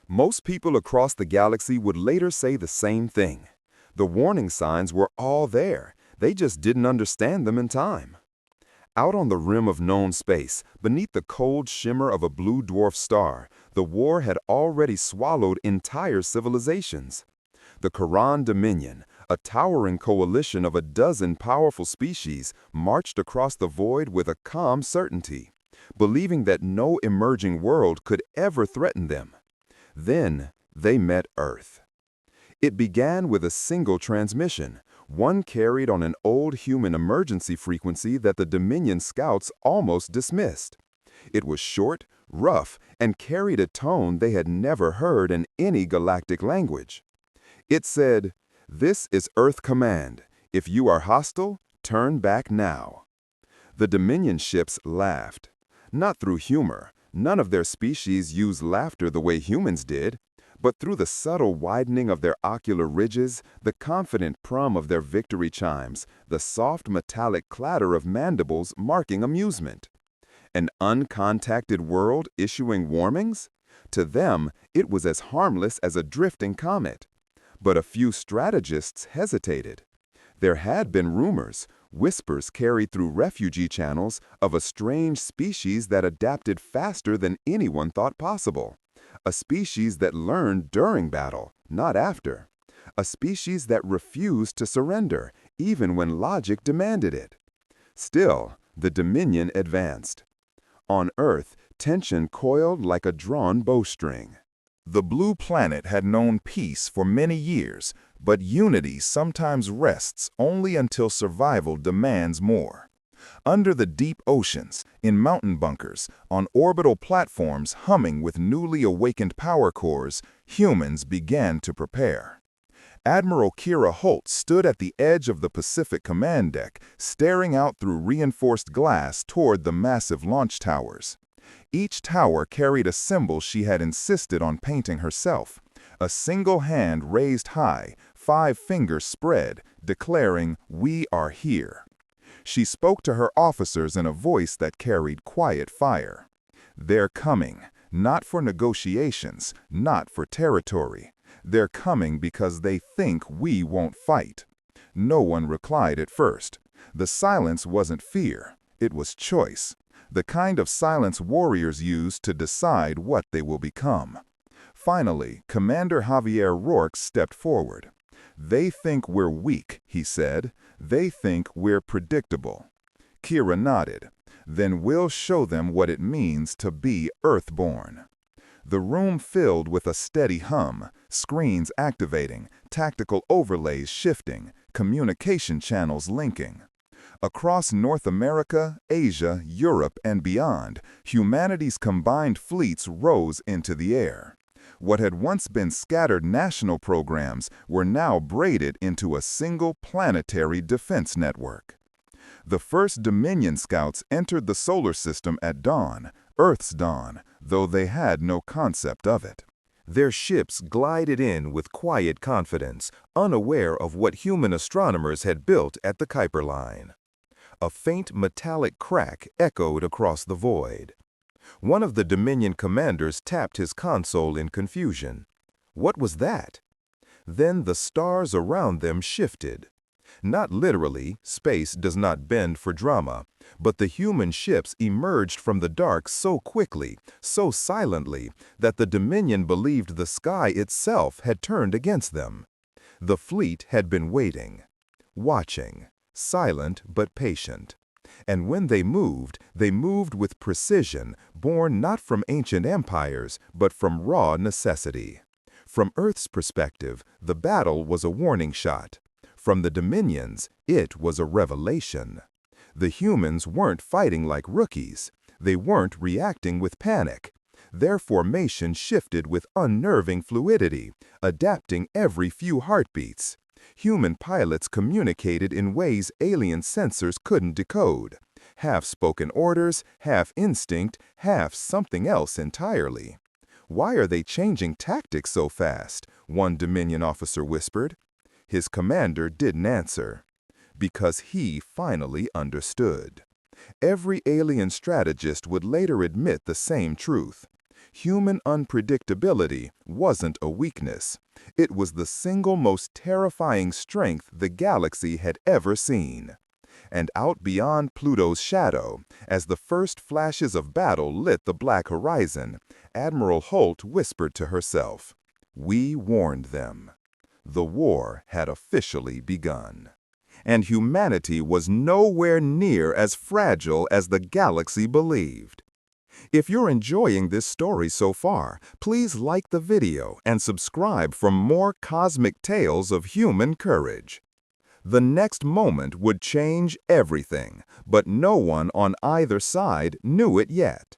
Most people across the galaxy would later say the same thing. The warning signs were all there, they just didn't understand them in time. Out on the rim of known space, beneath the cold shimmer of a blue dwarf star, the war had already swallowed entire civilizations. The Quran Dominion, a towering coalition of a dozen powerful species, marched across the void with a calm certainty, believing that no emerging world could ever threaten them. Then they met Earth. It began with a single transmission, one carried on an old human emergency frequency that the Dominion scouts almost dismissed. It was short, rough, and carried a tone they had never heard in any galactic language. It said, "This is Earth Command. If you are hostile, turn back now." The Dominion ships laughed. Not through humor. None of their species used laughter the way humans did. But through the subtle widening of their ocular ridges, the confident prum of their victory chimes, the soft metallic clatter of mandibles marking amusement. An uncontacted world issuing warnings? To them, it was as harmless as a drifting comet. But a few strategists hesitated. There had been rumors, whispers carried through refugee channels, of a strange species that adapted faster than anyone thought possible. A species that learned during battle, not after. A species that refused to surrender, even when logic demanded it. Still, the Dominion advanced. On Earth, tension coiled like a drawn bowstring. The blue planet had known peace for many years, but unity sometimes rests only until survival demands more. Under the deep oceans, in mountain bunkers, on orbital platforms humming with newly awakened power cores, humans began to prepare. Admiral Kira Holt stood at the edge of the Pacific Command Deck, staring out through reinforced glass toward the massive launch towers. Each tower carried a symbol she had insisted on painting herself, a single hand raised high, 5 fingers spread, declaring, "We are here." She spoke to her officers in a voice that carried quiet fire. They're coming, not for negotiations, not for territory. They're coming because they think we won't fight. No one replied at first. The silence wasn't fear, it was choice. The kind of silence warriors use to decide what they will become. Finally, Commander Javier Rourke stepped forward. "They think we're weak," he said. "They think we're predictable." Kira nodded. "Then we'll show them what it means to be Earthborn." The room filled with a steady hum, screens activating, tactical overlays shifting, communication channels linking. Across North America, Asia, Europe, and beyond, humanity's combined fleets rose into the air. What had once been scattered national programs were now braided into a single planetary defense network. The first Dominion scouts entered the solar system at dawn, Earth's dawn, though they had no concept of it. Their ships glided in with quiet confidence, unaware of what human astronomers had built at the Kuiper Line. A faint metallic crack echoed across the void. One of the Dominion commanders tapped his console in confusion. What was that? Then the stars around them shifted. Not literally, space does not bend for drama, but the human ships emerged from the dark so quickly, so silently, that the Dominion believed the sky itself had turned against them. The fleet had been waiting, watching, silent but patient. And when they moved with precision, born not from ancient empires, but from raw necessity. From Earth's perspective, the battle was a warning shot. From the Dominions, it was a revelation. The humans weren't fighting like rookies. They weren't reacting with panic. Their formation shifted with unnerving fluidity, adapting every few heartbeats. Human pilots communicated in ways alien sensors couldn't decode. Half-spoken orders, half instinct, half something else entirely. "Why are they changing tactics so fast?" one Dominion officer whispered. His commander didn't answer. Because he finally understood. Every alien strategist would later admit the same truth. Human unpredictability wasn't a weakness. It was the single most terrifying strength the galaxy had ever seen. And out beyond Pluto's shadow, as the first flashes of battle lit the black horizon, Admiral Holt whispered to herself, "We warned them." The war had officially begun. And humanity was nowhere near as fragile as the galaxy believed. If you're enjoying this story so far, please like the video and subscribe for more cosmic tales of human courage. The next moment would change everything, but no one on either side knew it yet.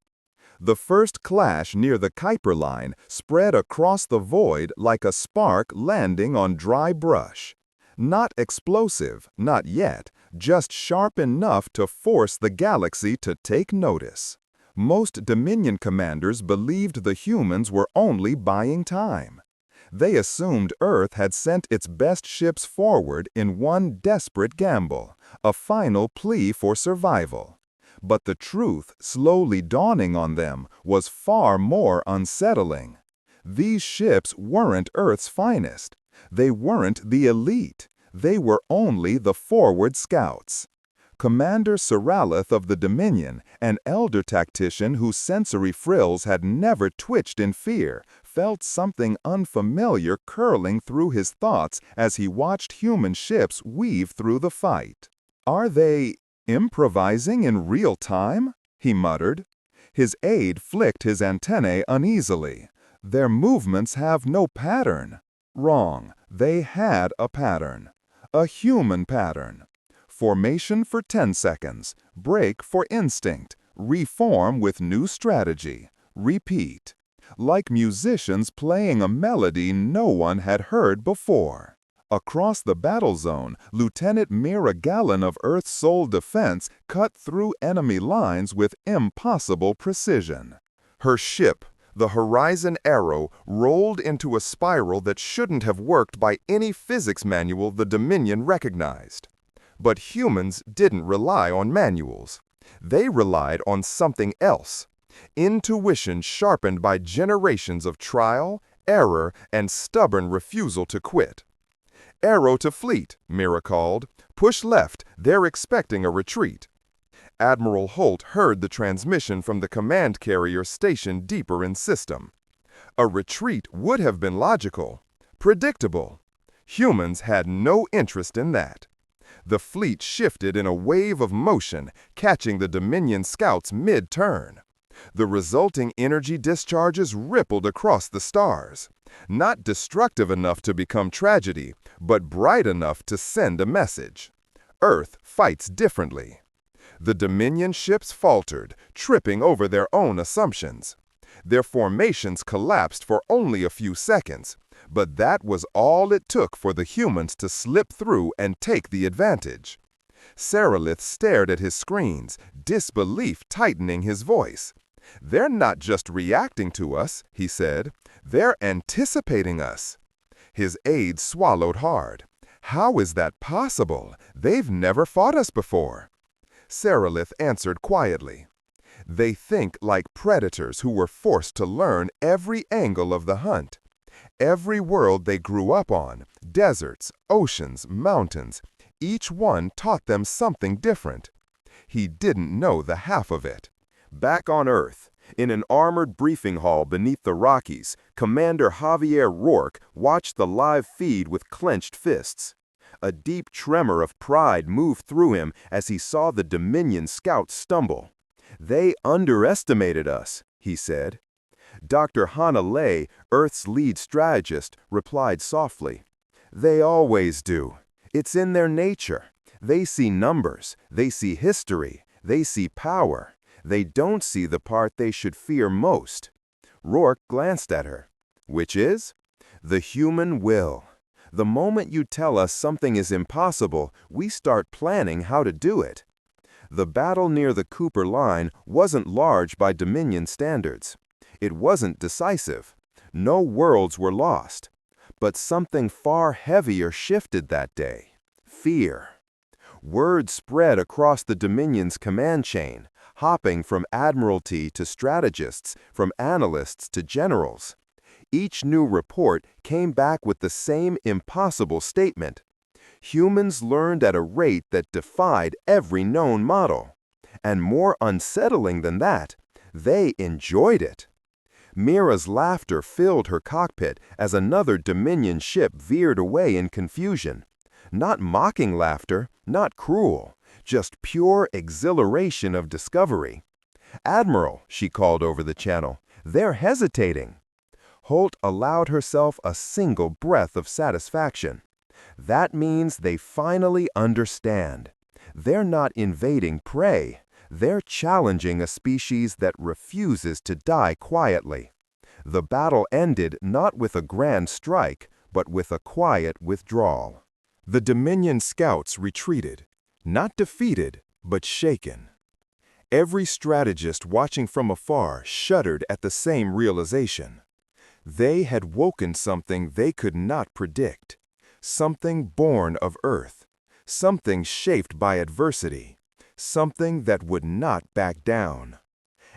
The first clash near the Kuiper line spread across the void like a spark landing on dry brush. Not explosive, not yet, just sharp enough to force the galaxy to take notice. Most Dominion commanders believed the humans were only buying time. They assumed Earth had sent its best ships forward in one desperate gamble, a final plea for survival. But the truth, slowly dawning on them, was far more unsettling. These ships weren't Earth's finest. They weren't the elite. They were only the forward scouts. Commander Seralith of the Dominion, an elder tactician whose sensory frills had never twitched in fear, felt something unfamiliar curling through his thoughts as he watched human ships weave through the fight. "Are they improvising in real time?" he muttered. His aide flicked his antennae uneasily. "Their movements have no pattern." Wrong. They had a pattern. A human pattern. Formation for 10 seconds. Break for instinct. Reform with new strategy. Repeat. Like musicians playing a melody no one had heard before. Across the battle zone, Lieutenant Mira Gallen of Earth's Sole Defense cut through enemy lines with impossible precision. Her ship, the Horizon Arrow, rolled into a spiral that shouldn't have worked by any physics manual the Dominion recognized. But humans didn't rely on manuals. They relied on something else. Intuition sharpened by generations of trial, error, and stubborn refusal to quit. "Arrow to fleet," Mira called. "Push left, they're expecting a retreat." Admiral Holt heard the transmission from the command carrier stationed deeper in system. A retreat would have been logical, predictable. Humans had no interest in that. The fleet shifted in a wave of motion, catching the Dominion scouts mid-turn. The resulting energy discharges rippled across the stars, not destructive enough to become tragedy, but bright enough to send a message. Earth fights differently. The Dominion ships faltered, tripping over their own assumptions. Their formations collapsed for only a few seconds, but that was all it took for the humans to slip through and take the advantage. Seralith stared at his screens, disbelief tightening his voice. "They're not just reacting to us," he said. "They're anticipating us." His aide swallowed hard. "How is that possible? They've never fought us before." Seralith answered quietly. "They think like predators who were forced to learn every angle of the hunt. Every world they grew up on, deserts, oceans, mountains, each one taught them something different." He didn't know the half of it. Back on Earth, in an armored briefing hall beneath the Rockies, Commander Javier Rourke watched the live feed with clenched fists. A deep tremor of pride moved through him as he saw the Dominion scouts stumble. "They underestimated us," he said. Dr. Hannah Lay, Earth's lead strategist, replied softly, "They always do. It's in their nature. They see numbers, they see history, they see power. They don't see the part they should fear most." Rourke glanced at her. "Which is?" "The human will. The moment you tell us something is impossible, we start planning how to do it." The battle near the Kuiper line wasn't large by Dominion standards. It wasn't decisive. No worlds were lost. But something far heavier shifted that day. Fear. Word spread across the Dominion's command chain. hopping from admiralty to strategists, from analysts to generals. Each new report came back with the same impossible statement. Humans learned at a rate that defied every known model. And more unsettling than that, they enjoyed it. Mira's laughter filled her cockpit as another Dominion ship veered away in confusion. Not mocking laughter, not cruel, just pure exhilaration of discovery. "Admiral," she called over the channel, "they're hesitating." Holt allowed herself a single breath of satisfaction. That means they finally understand. They're not invading prey. They're challenging a species that refuses to die quietly. The battle ended not with a grand strike, but with a quiet withdrawal. The Dominion scouts retreated, not defeated, but shaken. Every strategist watching from afar shuddered at the same realization. They had woken something they could not predict, something born of Earth, something shaped by adversity, something that would not back down.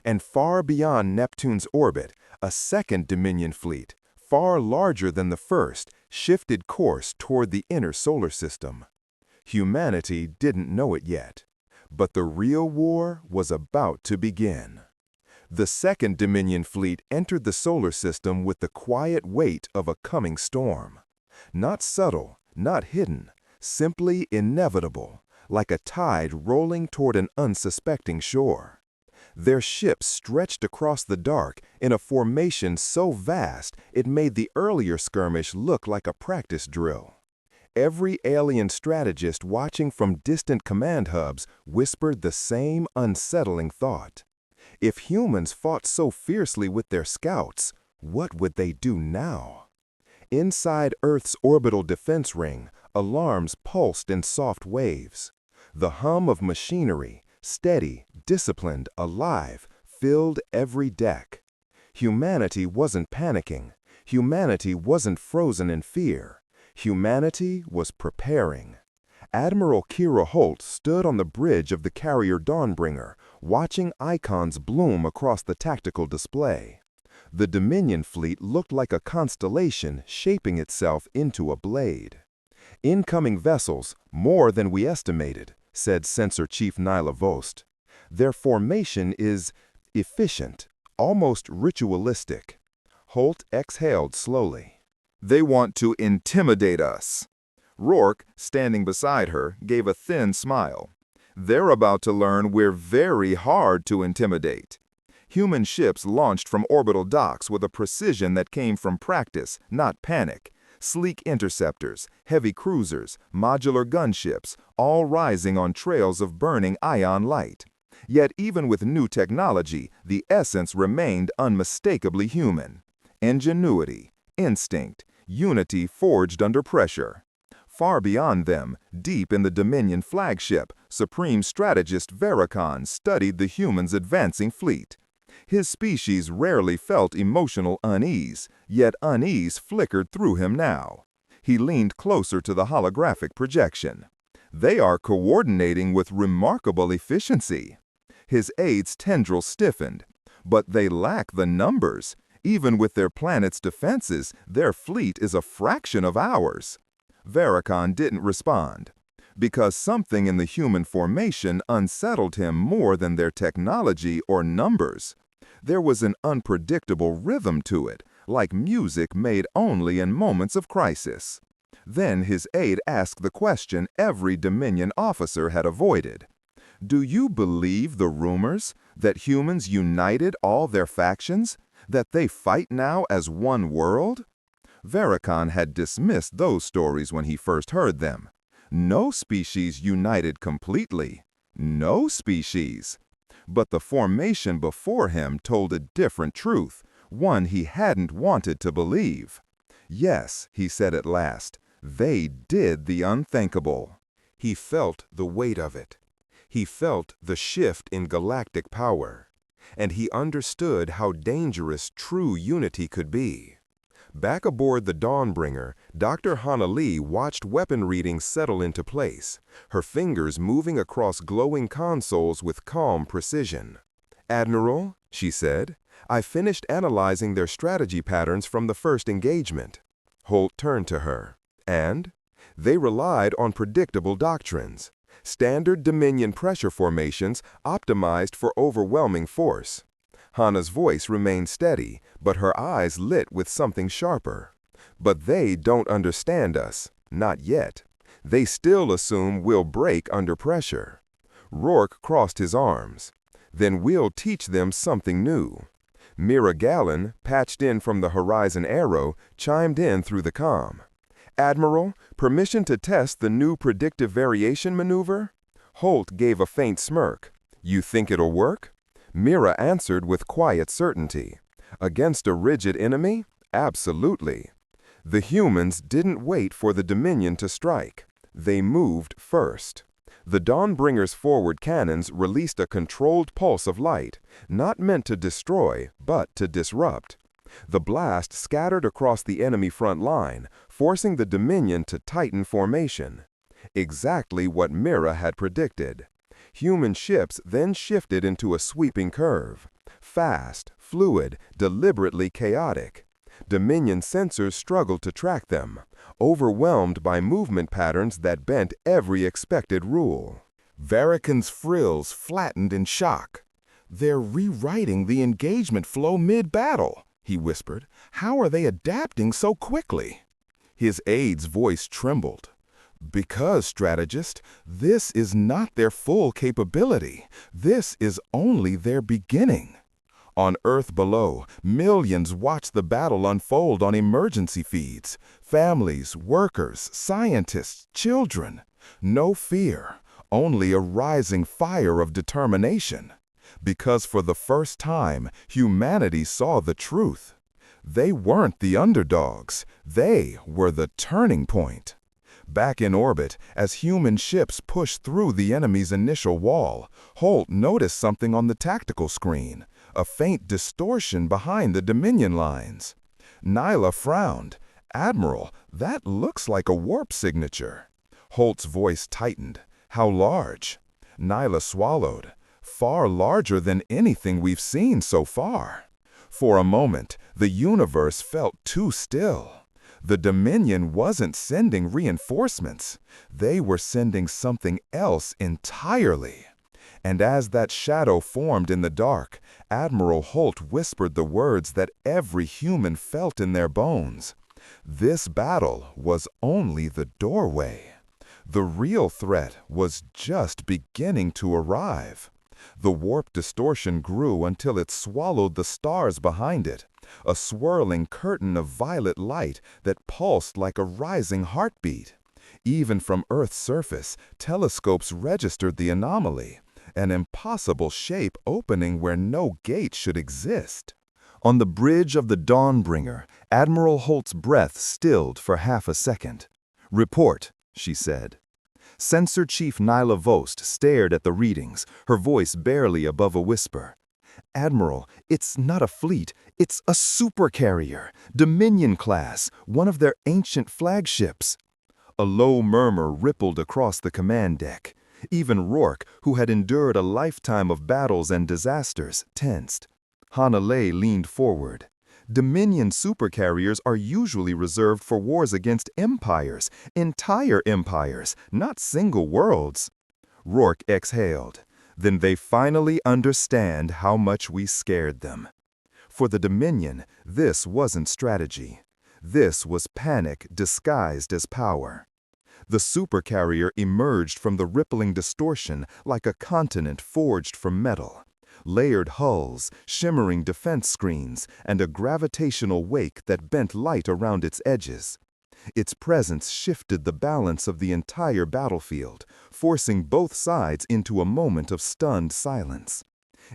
And far beyond Neptune's orbit, a second Dominion fleet, far larger than the first, shifted course toward the inner solar system. Humanity didn't know it yet, but the real war was about to begin. The second Dominion fleet entered the solar system with the quiet weight of a coming storm. Not subtle, not hidden, simply inevitable, like a tide rolling toward an unsuspecting shore. Their ships stretched across the dark in a formation so vast it made the earlier skirmish look like a practice drill. Every alien strategist watching from distant command hubs whispered the same unsettling thought. If humans fought so fiercely with their scouts, what would they do now? Inside Earth's orbital defense ring, alarms pulsed in soft waves. The hum of machinery, steady, disciplined, alive, filled every deck. Humanity wasn't panicking. Humanity wasn't frozen in fear. Humanity was preparing. Admiral Kira Holt stood on the bridge of the carrier Dawnbringer, watching icons bloom across the tactical display. The Dominion fleet looked like a constellation shaping itself into a blade. "Incoming vessels, more than we estimated," said Sensor Chief Nyla Vost. "Their formation is efficient, almost ritualistic." Holt exhaled slowly. "They want to intimidate us." Rourke, standing beside her, gave a thin smile. "They're about to learn we're very hard to intimidate." Human ships launched from orbital docks with a precision that came from practice, not panic. Sleek interceptors, heavy cruisers, modular gunships, all rising on trails of burning ion light. Yet even with new technology, the essence remained unmistakably human. Ingenuity, instinct, unity forged under pressure. Far beyond them, deep in the Dominion flagship, Supreme Strategist Veracon studied the humans' advancing fleet. His species rarely felt emotional unease, yet unease flickered through him now. He leaned closer to the holographic projection. "They are coordinating with remarkable efficiency." His aide's tendrils stiffened. "But they lack the numbers. Even with their planet's defenses, their fleet is a fraction of ours." Veracon didn't respond. Because something in the human formation unsettled him more than their technology or numbers. There was an unpredictable rhythm to it, like music made only in moments of crisis. Then his aide asked the question every Dominion officer had avoided. "Do you believe the rumors that humans united all their factions? That they fight now as one world?" Veracon had dismissed those stories when he first heard them. No species united completely. No species. But the formation before him told a different truth, one he hadn't wanted to believe. "Yes," he said at last, "they did the unthinkable." He felt the weight of it. He felt the shift in galactic power. And he understood how dangerous true unity could be. Back aboard the Dawnbringer, Dr. Hana Lee watched weapon readings settle into place, her fingers moving across glowing consoles with calm precision. "Admiral," she said, "I finished analyzing their strategy patterns from the first engagement." Holt turned to her. "And?" "They relied on predictable doctrines. Standard Dominion pressure formations optimized for overwhelming force." Hana's voice remained steady, but her eyes lit with something sharper. "But they don't understand us. Not yet. They still assume we'll break under pressure." Rourke crossed his arms. "Then we'll teach them something new." Mira Gallon, patched in from the Horizon Arrow, chimed in through the comm. "Admiral, permission to test the new predictive variation maneuver?" Holt gave a faint smirk. "You think it'll work?" Mira answered with quiet certainty. "Against a rigid enemy? Absolutely." The humans didn't wait for the Dominion to strike. They moved first. The Dawnbringer's forward cannons released a controlled pulse of light, not meant to destroy, but to disrupt. The blast scattered across the enemy front line, forcing the Dominion to tighten formation. Exactly what Mira had predicted. Human ships then shifted into a sweeping curve. Fast, fluid, deliberately chaotic. Dominion sensors struggled to track them, overwhelmed by movement patterns that bent every expected rule. Varican's frills flattened in shock. "They're rewriting the engagement flow mid-battle," he whispered. "How are they adapting so quickly?" His aide's voice trembled. "Because, strategist, this is not their full capability. This is only their beginning." On Earth below, millions watch the battle unfold on emergency feeds. Families, workers, scientists, children. No fear, only a rising fire of determination. Because for the first time, humanity saw the truth. They weren't the underdogs. They were the turning point. Back in orbit, as human ships pushed through the enemy's initial wall, Holt noticed something on the tactical screen, a faint distortion behind the Dominion lines. Nyla frowned. "Admiral, that looks like a warp signature." Holt's voice tightened. "How large?" Nyla swallowed. "Far larger than anything we've seen so far." For a moment, the universe felt too still. The Dominion wasn't sending reinforcements. They were sending something else entirely. And as that shadow formed in the dark, Admiral Holt whispered the words that every human felt in their bones. This battle was only the doorway. The real threat was just beginning to arrive. The warp distortion grew until it swallowed the stars behind it, a swirling curtain of violet light that pulsed like a rising heartbeat. Even from Earth's surface, telescopes registered the anomaly, an impossible shape opening where no gate should exist. On the bridge of the Dawnbringer, Admiral Holt's breath stilled for half a second. "Report," she said. Sensor Chief Nyla Vost stared at the readings, her voice barely above a whisper. "Admiral, it's not a fleet, it's a supercarrier, Dominion class, one of their ancient flagships." A low murmur rippled across the command deck. Even Rourke, who had endured a lifetime of battles and disasters, tensed. Hana Lee leaned forward. "Dominion supercarriers are usually reserved for wars against empires, entire empires, not single worlds." Rourke exhaled. "Then they finally understand how much we scared them." For the Dominion, this wasn't strategy. This was panic disguised as power. The supercarrier emerged from the rippling distortion like a continent forged from metal. Layered hulls, shimmering defense screens, and a gravitational wake that bent light around its edges. Its presence shifted the balance of the entire battlefield, forcing both sides into a moment of stunned silence.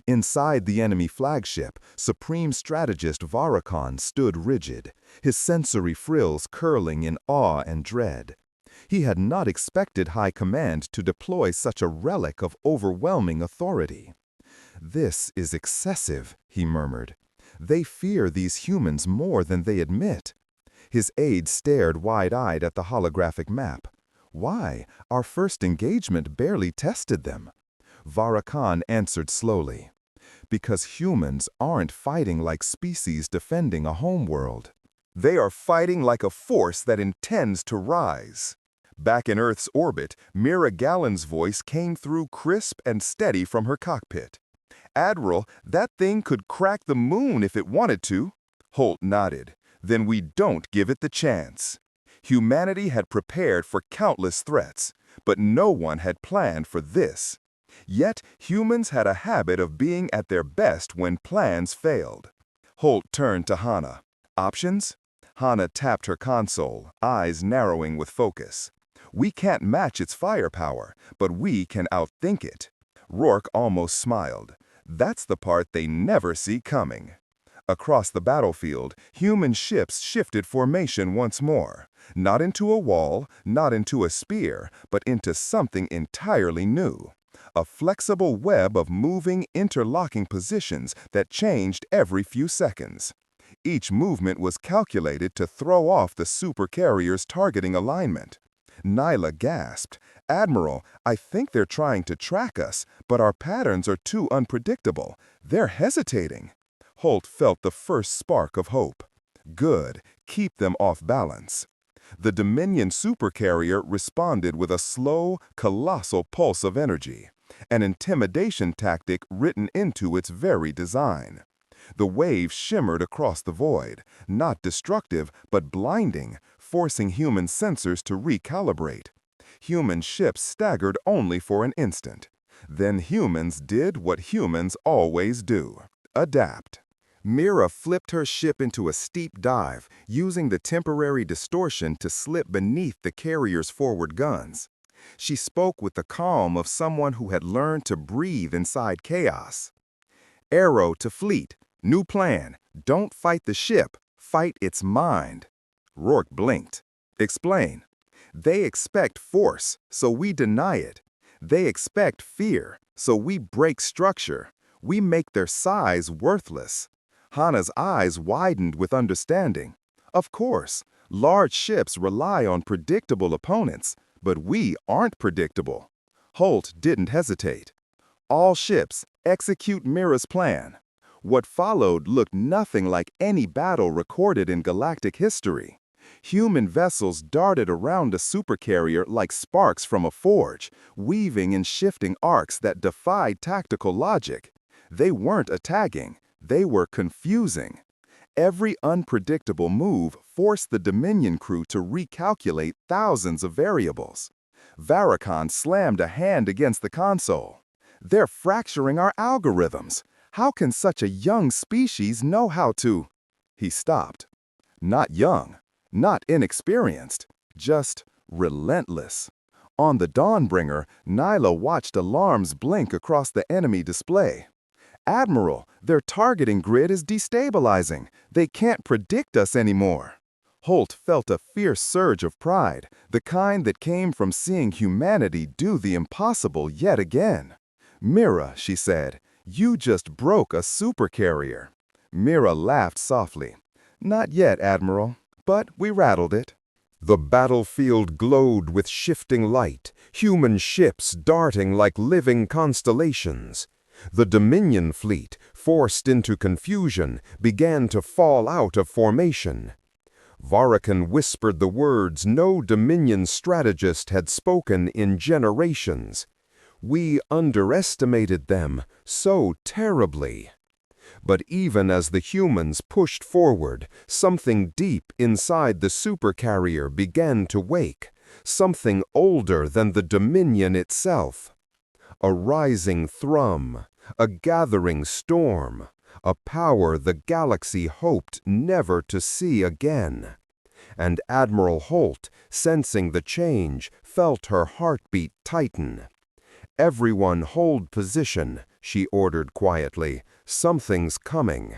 Inside the enemy flagship, Supreme Strategist Varakon stood rigid, his sensory frills curling in awe and dread. He had not expected High Command to deploy such a relic of overwhelming authority. "This is excessive," he murmured. "They fear these humans more than they admit." His aide stared wide-eyed at the holographic map. Why? Our first engagement barely tested them. Varakan answered slowly. Because humans aren't fighting like species defending a homeworld. They are fighting like a force that intends to rise. Back in Earth's orbit, Mira Gallen's voice came through crisp and steady from her cockpit. Admiral, that thing could crack the moon if it wanted to. Holt nodded. Then we don't give it the chance. Humanity had prepared for countless threats, but no one had planned for this. Yet, humans had a habit of being at their best when plans failed. Holt turned to Hannah. Options? Hannah tapped her console, eyes narrowing with focus. We can't match its firepower, but we can outthink it. Rourke almost smiled. That's the part they never see coming. Across the battlefield, human ships shifted formation once more. Not into a wall, not into a spear, but into something entirely new. A flexible web of moving, interlocking positions that changed every few seconds. Each movement was calculated to throw off the supercarrier's targeting alignment. Nyla gasped. Admiral, I think they're trying to track us, but our patterns are too unpredictable. They're hesitating. Holt felt the first spark of hope. Good, keep them off balance. The Dominion supercarrier responded with a slow, colossal pulse of energy, an intimidation tactic written into its very design. The wave shimmered across the void, not destructive but blinding, forcing human sensors to recalibrate. Human ships staggered only for an instant. Then humans did what humans always do: adapt. Mira flipped her ship into a steep dive, using the temporary distortion to slip beneath the carrier's forward guns. She spoke with the calm of someone who had learned to breathe inside chaos. Arrow to fleet. New plan. Don't fight the ship. Fight its mind. Rourke blinked. Explain. They expect force, so we deny it. They expect fear, so we break structure. We make their size worthless. Hannah's eyes widened with understanding. Of course, large ships rely on predictable opponents, but we aren't predictable. Holt didn't hesitate. All ships, execute Mira's plan. What followed looked nothing like any battle recorded in galactic history. Human vessels darted around a supercarrier like sparks from a forge, weaving in shifting arcs that defied tactical logic. They weren't attacking. They were confusing. Every unpredictable move forced the Dominion crew to recalculate thousands of variables. Varakan slammed a hand against the console. They're fracturing our algorithms. How can such a young species know how to? He stopped. Not young, not inexperienced, just relentless. On the Dawnbringer, Nyla watched alarms blink across the enemy display. Admiral, their targeting grid is destabilizing. They can't predict us anymore. Holt felt a fierce surge of pride, the kind that came from seeing humanity do the impossible yet again. Mira, she said, you just broke a supercarrier. Mira laughed softly. Not yet, Admiral, but we rattled it. The battlefield glowed with shifting light, human ships darting like living constellations. The Dominion fleet, forced into confusion, began to fall out of formation. Varakan whispered the words no Dominion strategist had spoken in generations. We underestimated them so terribly. But even as the humans pushed forward, something deep inside the supercarrier began to wake, something older than the Dominion itself. A rising thrum, a gathering storm, a power the galaxy hoped never to see again. And Admiral Holt, sensing the change, felt her heartbeat tighten. Everyone hold position, she ordered quietly. Something's coming.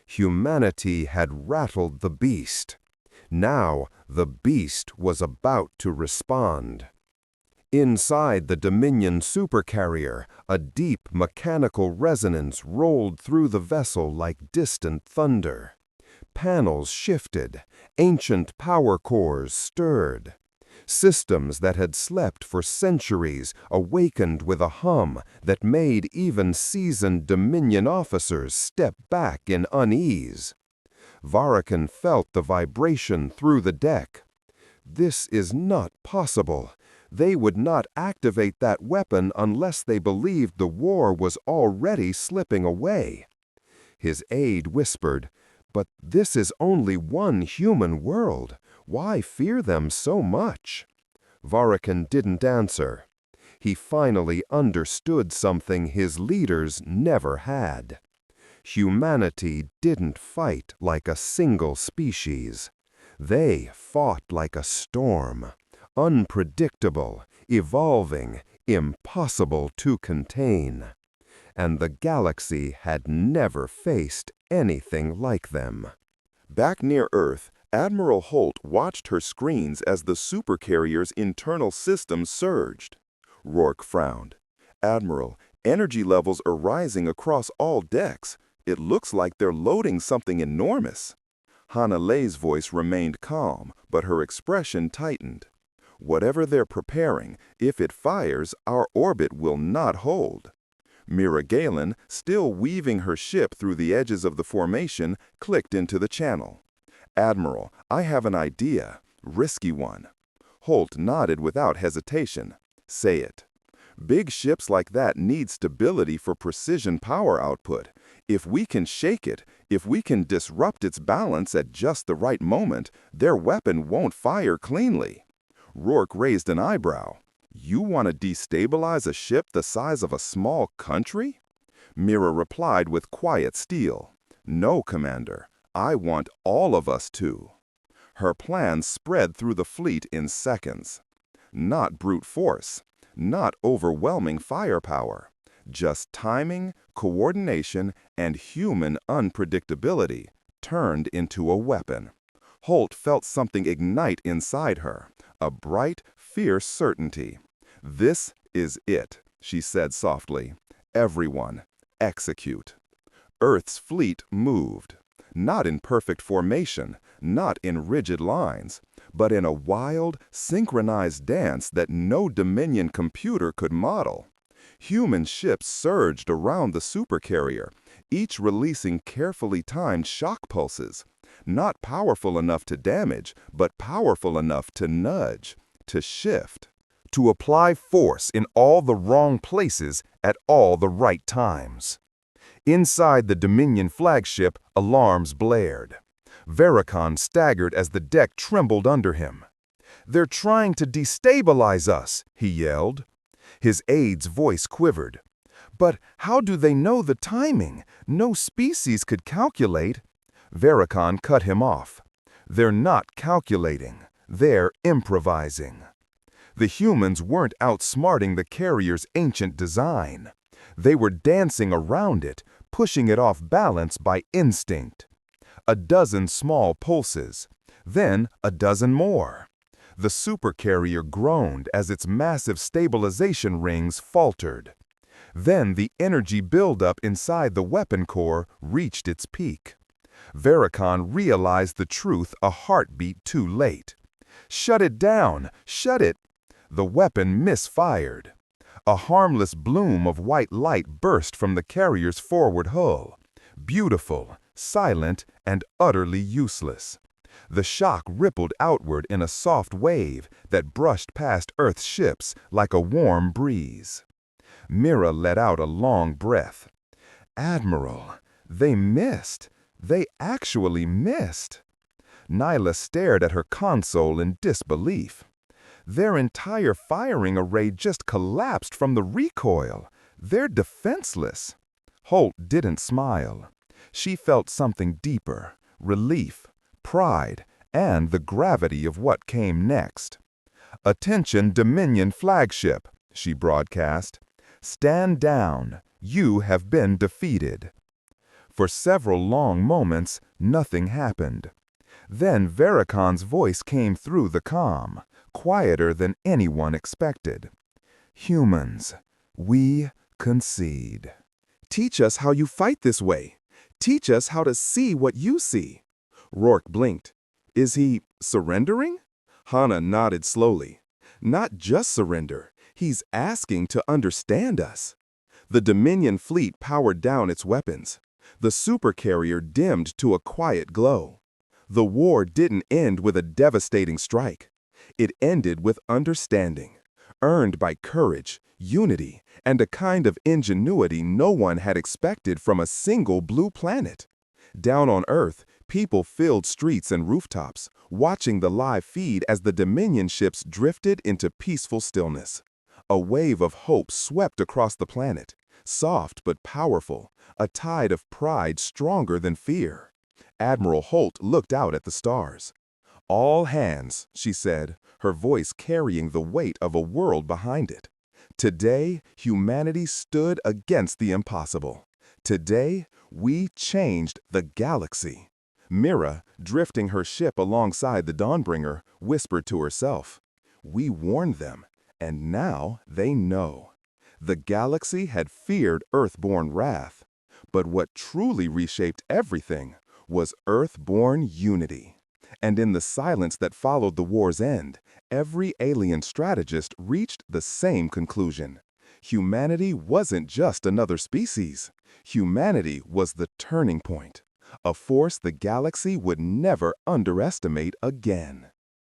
Humanity had rattled the beast. Now the beast was about to respond. Inside the Dominion supercarrier, a deep mechanical resonance rolled through the vessel like distant thunder. panels shifted, ancient power cores stirred. Systems that had slept for centuries awakened with a hum that made even seasoned Dominion officers step back in unease. Varrican felt the vibration through the deck. This is not possible. They would not activate that weapon unless they believed the war was already slipping away. His aide whispered, "But this is only one human world. Why fear them so much?" Varrican didn't answer. He finally understood something his leaders never had. Humanity didn't fight like a single species. They fought like a storm, unpredictable, evolving, impossible to contain. And the galaxy had never faced anything like them. Back near Earth, Admiral Holt watched her screens as the supercarrier's internal systems surged. Rourke frowned. "Admiral, energy levels are rising across all decks. It looks like they're loading something enormous." Hana Lei's voice remained calm, but her expression tightened. "Whatever they're preparing, if it fires, our orbit will not hold." Mira Galen, still weaving her ship through the edges of the formation, clicked into the channel. "Admiral, I have an idea. Risky one." Holt nodded without hesitation. "Say it." "Big ships like that need stability for precision power output. If we can shake it, if we can disrupt its balance at just the right moment, their weapon won't fire cleanly." Rourke raised an eyebrow. "You want to destabilize a ship the size of a small country?" Mira replied with quiet steel. "No, Commander. I want all of us to." Her plan spread through the fleet in seconds. Not brute force, not overwhelming firepower, just timing, coordination, and human unpredictability turned into a weapon. Holt felt something ignite inside her, a bright, fierce certainty. "This is it," she said softly. "Everyone, execute." Earth's fleet moved. Not in perfect formation, not in rigid lines, but in a wild, synchronized dance that no Dominion computer could model. Human ships surged around the supercarrier, each releasing carefully timed shock pulses, not powerful enough to damage, but powerful enough to nudge, to shift, to apply force in all the wrong places at all the right times. Inside the Dominion flagship, alarms blared. Varrican staggered as the deck trembled under him. "They're trying to destabilize us," he yelled. His aide's voice quivered. "But how do they know the timing? No species could calculate." Varrican cut him off. "They're not calculating. They're improvising." The humans weren't outsmarting the carrier's ancient design. They were dancing around it, pushing it off balance by instinct. A dozen small pulses, then a dozen more. The supercarrier groaned as its massive stabilization rings faltered. Then the energy buildup inside the weapon core reached its peak. Varrican realized the truth a heartbeat too late. "Shut it down! Shut it!" The weapon misfired. A harmless bloom of white light burst from the carrier's forward hull. Beautiful, silent, and utterly useless. The shock rippled outward in a soft wave that brushed past Earth's ships like a warm breeze. Mira let out a long breath. "Admiral, they missed. They actually missed." Nyla stared at her console in disbelief. "Their entire firing array just collapsed from the recoil. They're defenseless." Holt didn't smile. She felt something deeper, relief, pride, and the gravity of what came next. "Attention Dominion flagship," she broadcast. "Stand down. You have been defeated." For several long moments, nothing happened. Then Varrican's voice came through the comm, quieter than anyone expected. "Humans, we concede. Teach us how you fight this way. Teach us how to see what you see." Rourke blinked. Is he surrendering? Hana nodded slowly. Not just surrender. He's asking to understand us. The Dominion fleet powered down its weapons. The supercarrier dimmed to a quiet glow. The war didn't end with a devastating strike. It ended with understanding, earned by courage, unity, and a kind of ingenuity no one had expected from a single blue planet. Down on Earth, people filled streets and rooftops, watching the live feed as the Dominion ships drifted into peaceful stillness. A wave of hope swept across the planet, soft but powerful, a tide of pride stronger than fear. Admiral Holt looked out at the stars. "All hands," she said, her voice carrying the weight of a world behind it. Today, humanity stood against the impossible. Today, we changed the galaxy. Mira, drifting her ship alongside the Dawnbringer, whispered to herself, "We warned them, and now they know." The galaxy had feared Earthborn wrath, but what truly reshaped everything was Earthborn unity. And in the silence that followed the war's end, every alien strategist reached the same conclusion. Humanity wasn't just another species. Humanity was the turning point, a force the galaxy would never underestimate again.